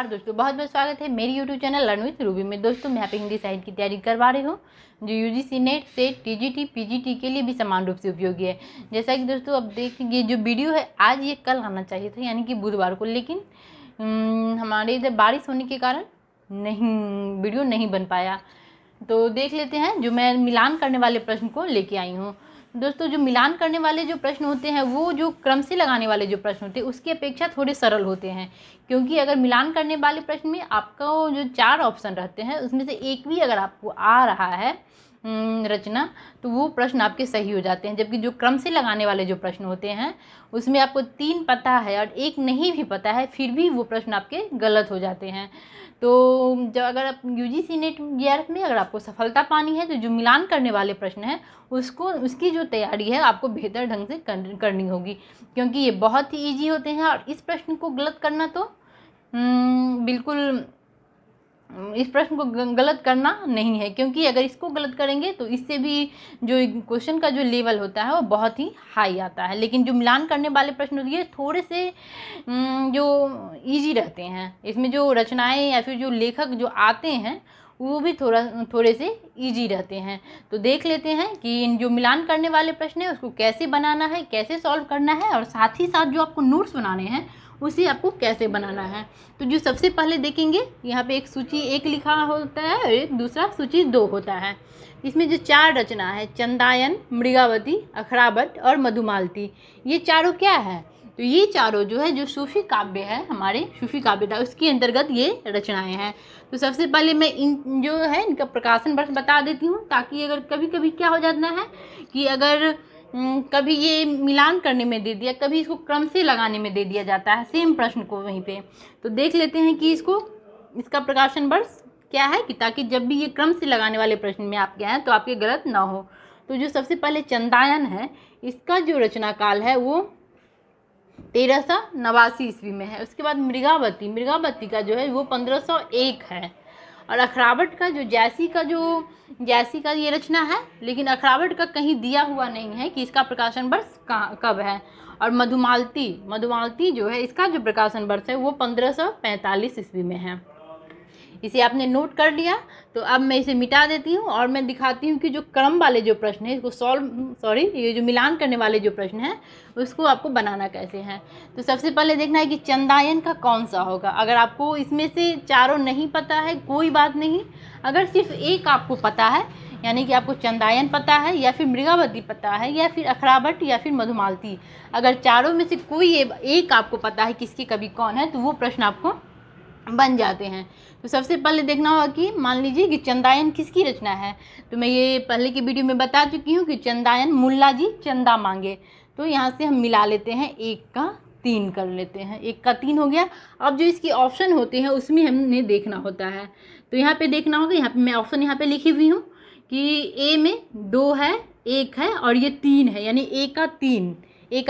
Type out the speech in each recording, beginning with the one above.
नमस्कार दोस्तों, बहुत बहुत स्वागत है मेरी YouTube channel learn with Ruby में। दोस्तों मैं यहाँ पे हिंदी साहित्य की तैयारी करवा रही हूँ जो UGC net set TGT PGT के लिए भी समान रूप से उपयोगी है। जैसा कि दोस्तों अब देखिए, जो वीडियो है आज ये कल आना चाहिए था, यानी कि बुधवार को, लेकिन हमारे इधर बारिश होने के कारण वीडियो नहीं बन पाया। तो देख लेते हैं जो मैं मिलान करने वाले प्रश्न को लेके आई हूँ। दोस्तों जो मिलान करने वाले जो प्रश्न होते हैं वो जो क्रम से लगाने वाले जो प्रश्न होते हैं उसकी अपेक्षा थोड़े सरल होते हैं, क्योंकि अगर मिलान करने वाले प्रश्न में आपका जो 4 ऑप्शन रहते हैं उसमें से एक भी अगर आपको आ रहा है रचना, तो वो प्रश्न आपके सही हो जाते हैं। जबकि जो क्रम से लगाने वाले जो प्रश्न होते हैं उसमें आपको 3 पता है और एक नहीं भी पता है, फिर भी वो प्रश्न आपके गलत हो जाते हैं। तो जब अगर आप यूजीसी नेट जेआरएफ में अगर आपको सफलता पानी है तो जो मिलान करने वाले प्रश्न हैं उसकी जो तैयारी है आपको बेहतर ढंग से करनी होगी, क्योंकि ये बहुत ही ईजी होते हैं। और इस प्रश्न को गलत करना तो बिल्कुल इस प्रश्न को गलत करना नहीं है, क्योंकि अगर इसको गलत करेंगे तो इससे भी जो क्वेश्चन का जो लेवल होता है वो बहुत ही हाई आता है। लेकिन जो मिलान करने वाले प्रश्न होते हैं थोड़े से जो इजी रहते हैं, इसमें जो रचनाएं या फिर जो लेखक जो आते हैं वो भी थोड़े से इजी रहते हैं। तो देख लेते हैं कि जो मिलान करने वाले प्रश्न है उसको कैसे बनाना है, कैसे सॉल्व करना है, और साथ ही साथ जो आपको नोट्स बनाने हैं उसे आपको कैसे बनाना है। तो जो सबसे पहले देखेंगे यहाँ पे एक सूची 1 लिखा होता है और एक दूसरा सूची 2 होता है। इसमें जो 4 रचना है, चंदायन, मृगावती, अखरावट और मधुमालती, ये चारों क्या है? तो ये चारों जो है जो सूफी काव्य है, हमारे सूफी काव्य था उसके अंतर्गत ये रचनाएं हैं। तो सबसे पहले मैं इन जो है इनका प्रकाशन वर्ष बता देती हूँ, ताकि अगर कभी कभी क्या हो जाता है कि अगर कभी ये मिलान करने में दे दिया, कभी इसको क्रम से लगाने में दे दिया जाता है सेम प्रश्न को वहीं पे। तो देख लेते हैं कि इसका प्रकाशन वर्ष क्या है, कि ताकि जब भी ये क्रम से लगाने वाले प्रश्न में आप क्या है तो आपके गलत ना हो। तो जो सबसे पहले चंदायन है, इसका जो रचना काल है वो 1389 ईस्वी में है। उसके बाद मृगावती का जो है वो 1501 है। और अखरावट का जो जैसी का ये रचना है, लेकिन अखरावट का कहीं दिया हुआ नहीं है कि इसका प्रकाशन वर्ष कब है। और मधुमालती जो है इसका जो प्रकाशन वर्ष है वो 1545 ईस्वी में है। इसे आपने नोट कर लिया, तो अब मैं इसे मिटा देती हूँ और मैं दिखाती हूँ कि जो क्रम वाले जो प्रश्न है इसको ये जो मिलान करने वाले जो प्रश्न है उसको आपको बनाना कैसे है। तो सबसे पहले देखना है कि चंदायन का कौन सा होगा। अगर आपको इसमें से चारों नहीं पता है कोई बात नहीं, अगर सिर्फ एक आपको पता है, यानी कि आपको चंदायन पता है या फिर मृगावती पता है या फिर अखरावट या फिर मधुमालती, अगर चारों में से कोई एक आपको पता है किसकी कवि कौन है, तो वो प्रश्न आपको बन जाते हैं। तो सबसे पहले देखना होगा कि मान लीजिए कि चंदायन किसकी रचना है। तो मैं ये पहले की वीडियो में बता चुकी हूँ कि चंदायन मुल्ला जी चंदा मांगे। तो यहाँ से हम मिला लेते हैं, 1 का 3 कर लेते हैं, 1 का 3 हो गया। अब जो इसकी ऑप्शन होते हैं उसमें हमने देखना होता है। तो यहाँ पे देखना होगा, यहाँ पे मैं ऑप्शन यहाँ पे लिखी हुई हूँ कि ए में 2 है, 1 है और ये 3 है, यानी 1 का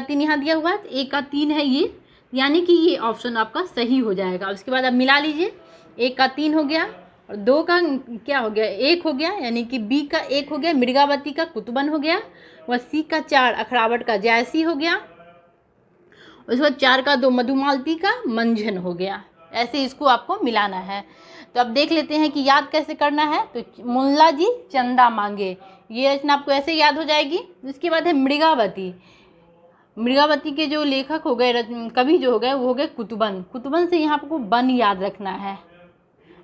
3 यहाँ दिया हुआ है, 1 का 3 है ये, यानी कि ये ऑप्शन आपका सही हो जाएगा। उसके बाद आप मिला लीजिए, 1 का 3 हो गया और 2 का क्या हो गया, 1 हो गया, यानी कि बी का 1 हो गया, मृगावती का कुतुबन हो गया, वह सी का 4 अखरावट का जायसी हो गया, उसके बाद 4 का 2 मधुमालती का मंझन हो गया। ऐसे इसको आपको मिलाना है। तो अब देख लेते हैं कि याद कैसे करना है। तो मुल्ला जी चंदा मांगे, ये रचना आपको ऐसे याद हो जाएगी। उसके बाद है मृगावती के जो लेखक हो गए, कवि जो हो गए वो हो गए कुतुबन से यहाँ आपको वन याद रखना है।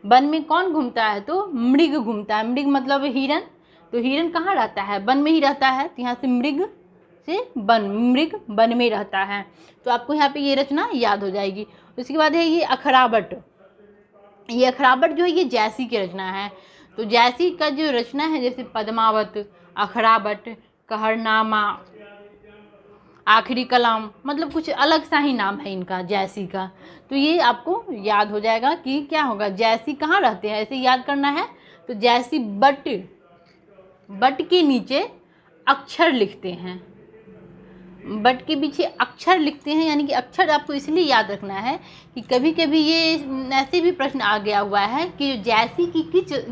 वन में कौन घूमता है, तो मृग घूमता है, मृग मतलब हिरन। तो हिरन कहाँ रहता है, वन में ही रहता है, तो यहाँ से मृग मृग वन में रहता है। तो आपको यहाँ पे ये रचना याद हो जाएगी। उसके बाद है ये अखरावट जो है ये जैसी की रचना है। तो जैसी का जो रचना है जैसे पद्मावत, अखरावट, कहरनामा, आखिरी कलाम, मतलब कुछ अलग सा ही नाम है इनका जैसी का। तो ये आपको याद हो जाएगा कि क्या होगा, जैसी कहाँ रहते हैं, ऐसे याद करना है। तो जैसी बट के नीचे अक्षर लिखते हैं, बट के पीछे अक्षर लिखते हैं, यानी कि अक्षर आपको इसलिए याद रखना है कि कभी कभी ये ऐसे भी प्रश्न आ गया हुआ है कि जैसी कि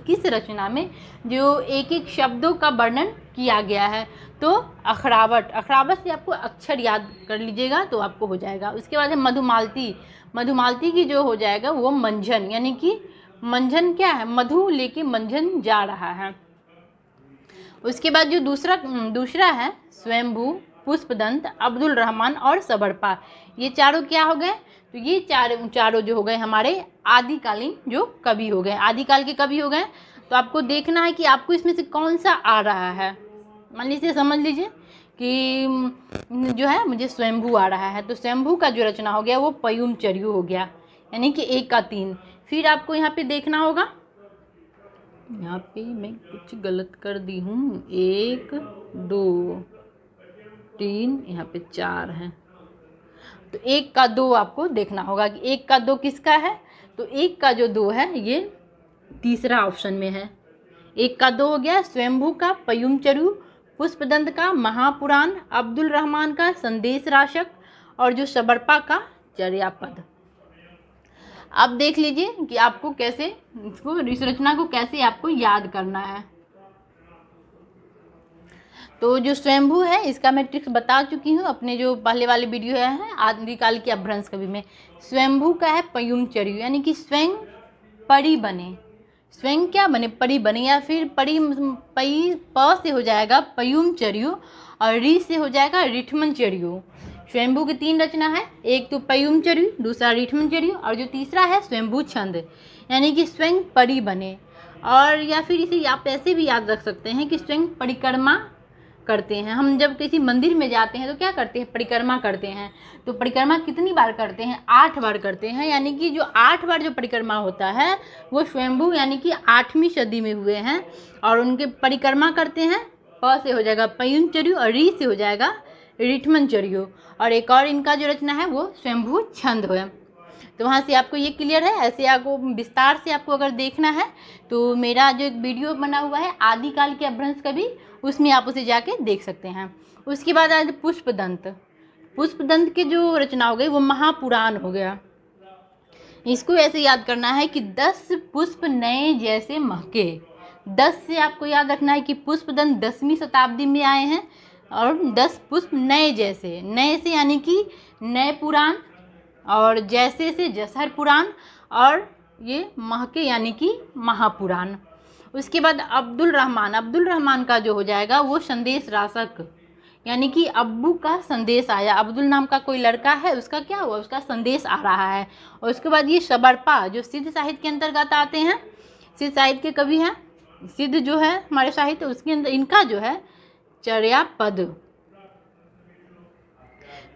किस रचना में जो एक एक शब्दों का वर्णन किया गया है। तो अखरावट, अखरावट से आपको अक्षर याद कर लीजिएगा तो आपको हो जाएगा। उसके बाद है मधुमालती, मधुमालती की जो हो जाएगा वो मंझन, यानी कि मंझन क्या है, मधु लेके मंझन जा रहा है। उसके बाद जो दूसरा है स्वयंभू, पुष्पदंत, अब्दुल रहमान और सबरपा, ये चारों क्या हो गए, तो ये चारों जो हो गए हमारे आदिकालीन जो कवि हो गए, आदिकाल के कवि हो गए। तो आपको देखना है कि आपको इसमें से कौन सा आ रहा है। मान लीजिए समझ लीजिए कि जो है मुझे स्वयंभू आ रहा है, तो स्वयंभू का जो रचना हो गया वो पयुम चर्यू हो गया, यानी कि 1 का 3। फिर आपको यहाँ पे देखना होगा, यहाँ पे मैं कुछ गलत कर दी हूँ, 1 2 3, यहाँ पे 4 है, तो 1 का 2 आपको देखना होगा कि 1 का 2 किसका है। तो 1 का जो 2 है ये तीसरा ऑप्शन में है। 1 का 2 हो गया स्वयंभू का पयुम चर्यू, पुष्पदंत का महापुराण, अब्दुल रहमान का संदेश राशक और जो सबरपा का चर्यापद। अब देख लीजिए कि आपको कैसे इस रचना को कैसे आपको याद करना है। तो जो स्वयंभू है इसका मैं ट्रिक्स बता चुकी हूँ अपने जो पहले वाले वीडियो है आदिकाल के अपभ्रंश कवि में। स्वयंभू का है पयुम चर्यू, यानी कि स्वयं परी बने, स्वयं क्या बने, परी बने, या फिर परी प से हो जाएगा पयुम चर्यू और री से हो जाएगा रिठमन चर्यू। स्वयंभू की 3 रचना है, एक तो पयुम चर्यू, दूसरा रिठमन चर्यू और जो तीसरा है स्वयंभू छंद, यानी कि स्वयं परी बने। और या फिर इसे आप ऐसे भी याद रख सकते हैं कि स्वयं परिक्रमा करते हैं। हम जब किसी मंदिर में जाते हैं तो क्या करते हैं, परिक्रमा करते हैं। तो परिक्रमा कितनी बार करते हैं, 8 बार करते हैं, यानी कि जो 8 बार जो परिक्रमा होता है वो स्वयंभू यानी कि 8वीं सदी में हुए हैं। और उनके परिक्रमा करते हैं, प से हो जाएगा पयुम चर्यू और री से हो जाएगा रिठमन चर्यू। और एक और इनका जो रचना है वो स्वयंभू छंद है। तो वहाँ से आपको ये क्लियर है। ऐसे आपको विस्तार से आपको अगर देखना है तो मेरा जो एक वीडियो बना हुआ है आदिकाल के अपभ्रंश कवि, उसमें आप उसे जाके देख सकते हैं। उसके बाद आज पुष्पदंत, पुष्पदंत के जो रचना हो गई वो महापुराण हो गया। इसको ऐसे याद करना है कि 10 पुष्प नए जैसे महके, 10 से आपको याद रखना है कि पुष्पदंत 10वीं शताब्दी में आए हैं और 10 पुष्प नए जैसे, नए से यानी कि नए पुराण, और जैसे से जसहर पुराण, और ये महके यानी कि महापुराण। उसके बाद अब्दुल रहमान, अब्दुल रहमान का जो हो जाएगा वो संदेश राशक, यानी कि अब्बू का संदेश आया, अब्दुल नाम का कोई लड़का है उसका क्या हुआ, उसका संदेश आ रहा है। और उसके बाद ये सबरपा जो सिद्ध साहित्य के अंतर्गत आते हैं, सिद्ध साहित्य के कवि हैं, सिद्ध जो है हमारे साहित्य उसके अंदर इनका जो है चर्यापद,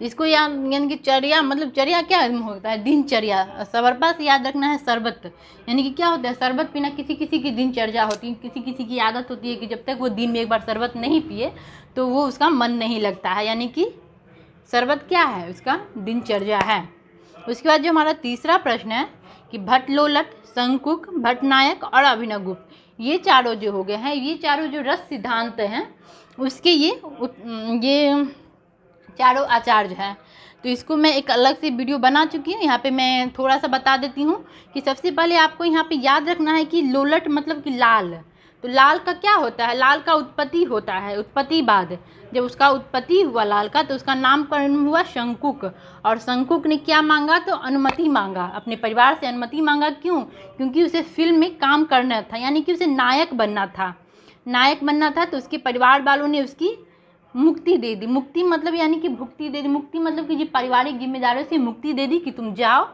इसको यानी कि चर्या मतलब चर्या क्या होता है, दिनचर्या। सबरपा से याद रखना है शरबत, यानी कि क्या होता है, शरबत पीना किसी किसी की दिनचर्या होती है, किसी किसी की आदत होती है कि जब तक वो दिन में एक बार शरबत नहीं पिए तो वो उसका मन नहीं लगता है, यानी कि शरबत क्या है, उसका दिनचर्या है। उसके बाद जो हमारा तीसरा प्रश्न है कि भट्टलोलट, शंकुक, भट्टनायक और अभिनवगुप्त, ये चारों जो हो गए हैं, ये चारों जो रस सिद्धांत हैं उसके ये चारों आचार्य हैं। तो इसको मैं एक अलग से वीडियो बना चुकी हूँ, यहाँ पे मैं थोड़ा सा बता देती हूँ कि सबसे पहले आपको यहाँ पे याद रखना है कि लोलट मतलब कि लाल। तो लाल का क्या होता है, लाल का उत्पत्ति होता है, उत्पत्तिवाद, जब उसका उत्पत्ति हुआ लाल का तो उसका नामकरण हुआ शंकुक। और शंकुक ने क्या मांगा, तो अनुमति मांगा, अपने परिवार से अनुमति मांगा। क्यों, क्योंकि उसे फिल्म में काम करना था, यानी कि उसे नायक बनना था, नायक बनना था। तो उसके परिवार वालों ने उसकी मुक्ति दे दी, मुक्ति मतलब यानी कि भुक्ति दे दी, मुक्ति मतलब कि जो पारिवारिक जिम्मेदारियों से मुक्ति दे दी कि तुम जाओ,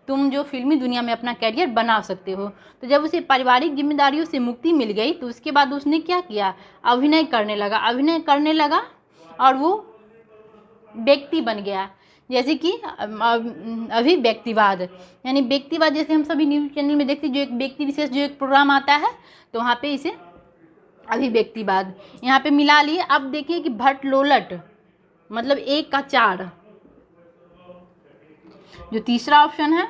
तुम जो फिल्मी दुनिया में अपना कैरियर बना सकते हो। तो जब उसे पारिवारिक जिम्मेदारियों से मुक्ति मिल गई तो उसके बाद उसने क्या किया, अभिनय करने लगा, अभिनय करने लगा और वो व्यक्ति बन गया। जैसे कि अभी व्यक्तिवाद, यानी व्यक्तिवाद जैसे हम सभी न्यूज़ चैनल में देखते हैं, जो एक व्यक्ति विशेष जो एक प्रोग्राम आता है तो वहाँ पे इसे अभिव्यक्तिवाद यहाँ पे मिला लिए। अब देखिए कि भट्टलोलट मतलब 1 का 4, जो तीसरा ऑप्शन है,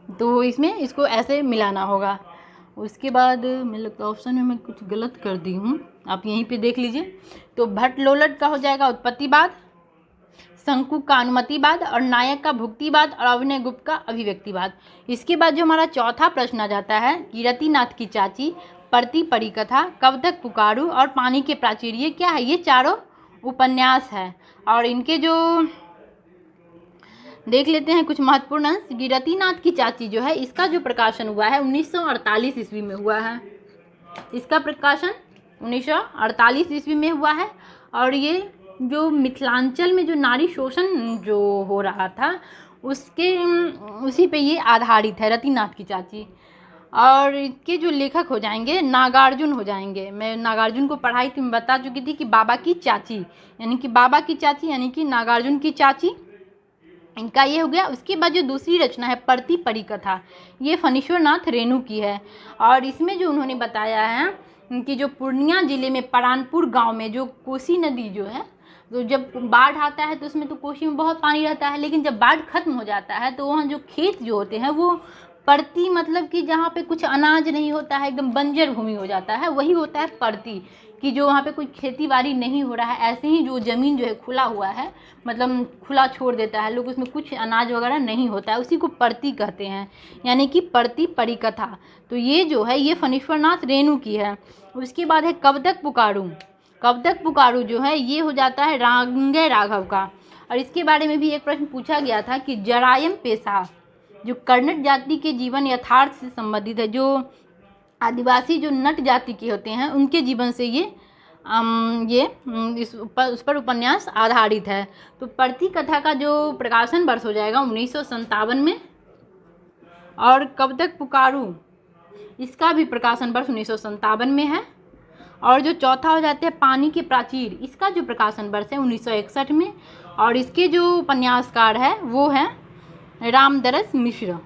तो इसमें इसको ऐसे मिलाना होगा। उसके बाद मुझे लगता है ऑप्शन में मैं कुछ गलत कर दी हूँ, आप यहीं पे देख लीजिए। तो भट्ट लोलट का हो जाएगा उत्पत्तिवाद, शंकु का अनुमतिवाद, और नायक का भुक्तिवाद, और अभिनय गुप्त का अभिव्यक्तिवाद। इसके बाद जो हमारा चौथा प्रश्न आ जाता है, कीरतिनाथ की चाची, परती परी कथा, कब तक पुकारू और पानी के प्राचीर। ये क्या है? ये चारों उपन्यास है। और इनके जो देख लेते हैं कुछ महत्वपूर्ण अंश। कीरतिनाथ की चाची जो है, इसका जो प्रकाशन हुआ है 1948 ईस्वी में हुआ है। इसका प्रकाशन 1948 ईस्वी में हुआ है। और ये जो मिथिलांचल में जो नारी शोषण जो हो रहा था उसी पे ये आधारित है, रतिनाथ की चाची। और इसके जो लेखक हो जाएंगे नागार्जुन हो जाएंगे। मैं नागार्जुन को पढ़ाई थी, मैं बता चुकी थी कि बाबा की चाची यानी कि नागार्जुन की चाची, इनका ये हो गया। उसके बाद जो दूसरी रचना है परती परी कथा, ये फणीश्वरनाथ रेणु की है। और इसमें जो उन्होंने बताया है कि जो पूर्णिया जिले में परानपुर गांव में जो कोसी नदी जो है, तो जब बाढ़ आता है तो उसमें तो कोसी में बहुत पानी रहता है, लेकिन जब बाढ़ खत्म हो जाता है तो वहाँ जो खेत जो होते हैं वो परती, मतलब कि जहाँ पे कुछ अनाज नहीं होता है, एकदम बंजर भूमि हो जाता है, वही होता है परती, कि जो वहाँ पे कोई खेती बाड़ी नहीं हो रहा है, ऐसे ही जो ज़मीन जो है खुला हुआ है, मतलब खुला छोड़ देता है लोग, उसमें कुछ अनाज वगैरह नहीं होता है, उसी को परती कहते हैं, यानी कि परती परी कथा। तो ये जो है ये फणीश्वरनाथ रेणु की है। उसके बाद है कब तक पुकारू जो है ये हो जाता है रांगे राघव का। और इसके बारे में भी एक प्रश्न पूछा गया था कि जरायम पेशा जो कर्नट जाति के जीवन यथार्थ से संबंधित है, जो आदिवासी जो नट जाति के होते हैं उनके जीवन से उस पर उपन्यास आधारित है। तो परती कथा का जो प्रकाशन वर्ष हो जाएगा 1957 में। और कब तक पुकारू इसका भी प्रकाशन वर्ष 1957 में है। और जो चौथा हो जाता है पानी के प्राचीर, इसका जो प्रकाशन वर्ष है 1961 में। और इसके जो उपन्यासकार है वो है रामदरस मिश्र।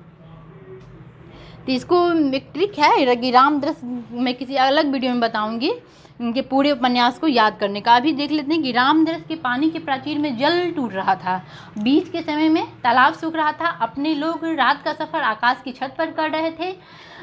तो इसको एक ट्रिक है कि रामदरस, मैं किसी अलग वीडियो में बताऊंगी इनके पूरे उपन्यास को याद करने का। अभी देख लेते हैं कि रामदरस के पानी के प्राचीर में जल टूट रहा था, बीच के समय में तालाब सूख रहा था, अपने लोग रात का सफ़र आकाश की छत पर कर रहे थे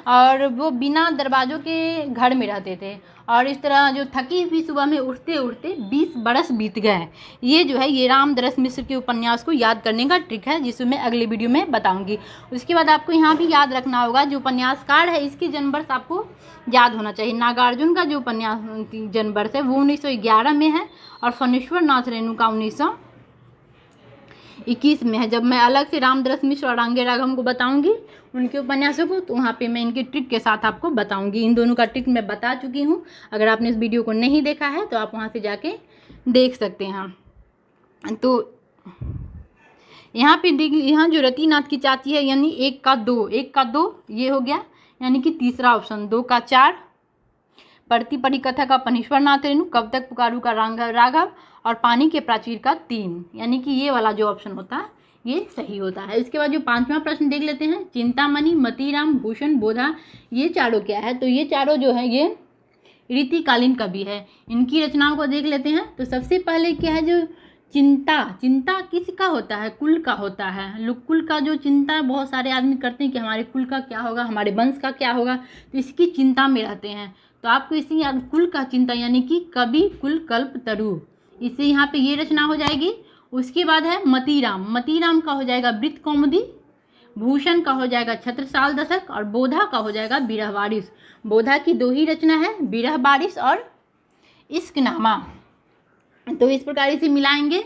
और वो बिना दरवाज़ों के घर में रहते थे। और इस तरह जो थकी हुई सुबह में उठते उठते 20 बरस बीत गए। ये जो है ये रामदरस मिश्र के उपन्यास को याद करने का ट्रिक है, जिसको मैं अगले वीडियो में बताऊंगी। उसके बाद आपको यहाँ भी याद रखना होगा जो उपन्यासकार है इसकी जन्म वर्ष आपको याद होना चाहिए। नागार्जुन का जो उपन्यास जन्म वर्ष है वो 1911 में है और फणीश्वरनाथ रेणु का 1921 में है। जब मैं अलग से रामदरस मिश्र और रांगे राघव को बताऊंगी उनके उपन्यासों को, तो वहाँ पे मैं इनके ट्रिक के साथ आपको बताऊंगी। इन दोनों का ट्रिक मैं बता चुकी हूँ, अगर आपने इस वीडियो को नहीं देखा है तो आप वहाँ से जाके देख सकते हैं। तो यहाँ पे देख, यहाँ जो रतिनाथ की चाची है यानी 1 का 2 ये हो गया, यानी कि तीसरा ऑप्शन। 2 का 4 परती परी कथा का फणीश्वरनाथ रेणु, कब तक पुकारू का राघव, और पानी के प्राचीर का 3, यानी कि ये वाला जो ऑप्शन होता है ये सही होता है। इसके बाद जो 5वां प्रश्न देख लेते हैं, चिंतामणि, मतीराम, भूषण, बोधा, ये चारों क्या है? तो ये चारों जो है ये रीतिकालीन कवि है। इनकी रचनाओं को देख लेते हैं। तो सबसे पहले क्या है, जो चिंता किसका होता है? कुल का होता है। लोग कुल का जो चिंता बहुत सारे आदमी करते हैं कि हमारे कुल का क्या होगा, हमारे वंश का क्या होगा, तो इसकी चिंता में रहते हैं। तो आपको इसी याद, कुल का चिंता यानी कि कवि कुल कल्प तरु, इससे यहाँ पे ये रचना हो जाएगी। उसके बाद है मतीराम का हो जाएगा वृत्त कौमुदी, भूषण का हो जाएगा छत्रसाल दशक, और बोधा का हो जाएगा बिरह बारिश। बोधा की 2 ही रचना है, बिरह बारिश और इश्कनामा। तो इस प्रकार इसे मिलाएंगे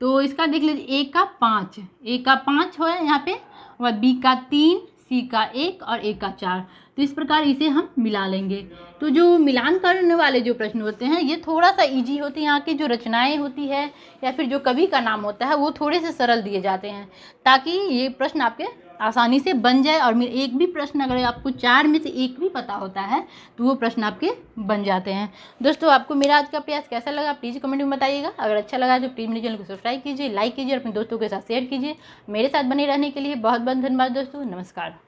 तो इसका देख लीजिए 1 का 5 हो यहाँ पे, और B का 3, C का 1 और A का 4। तो इस प्रकार इसे हम मिला लेंगे। तो जो मिलान करने वाले जो प्रश्न होते हैं ये थोड़ा सा इजी होते हैं। यहाँ की जो रचनाएं होती है या फिर जो कवि का नाम होता है वो थोड़े से सरल दिए जाते हैं, ताकि ये प्रश्न आपके आसानी से बन जाए। और एक भी प्रश्न अगर आपको 4 में से 1 भी पता होता है तो वो प्रश्न आपके बन जाते हैं। दोस्तों, आपको मेरा आज का प्रयास कैसा लगा प्लीज़ कमेंट में बताइएगा। अगर अच्छा लगा तो प्लीज़ मेरे चैनल को सब्सक्राइब कीजिए, लाइक कीजिए और अपने दोस्तों के साथ शेयर कीजिए। मेरे साथ बने रहने के लिए बहुत बहुत धन्यवाद दोस्तों। नमस्कार।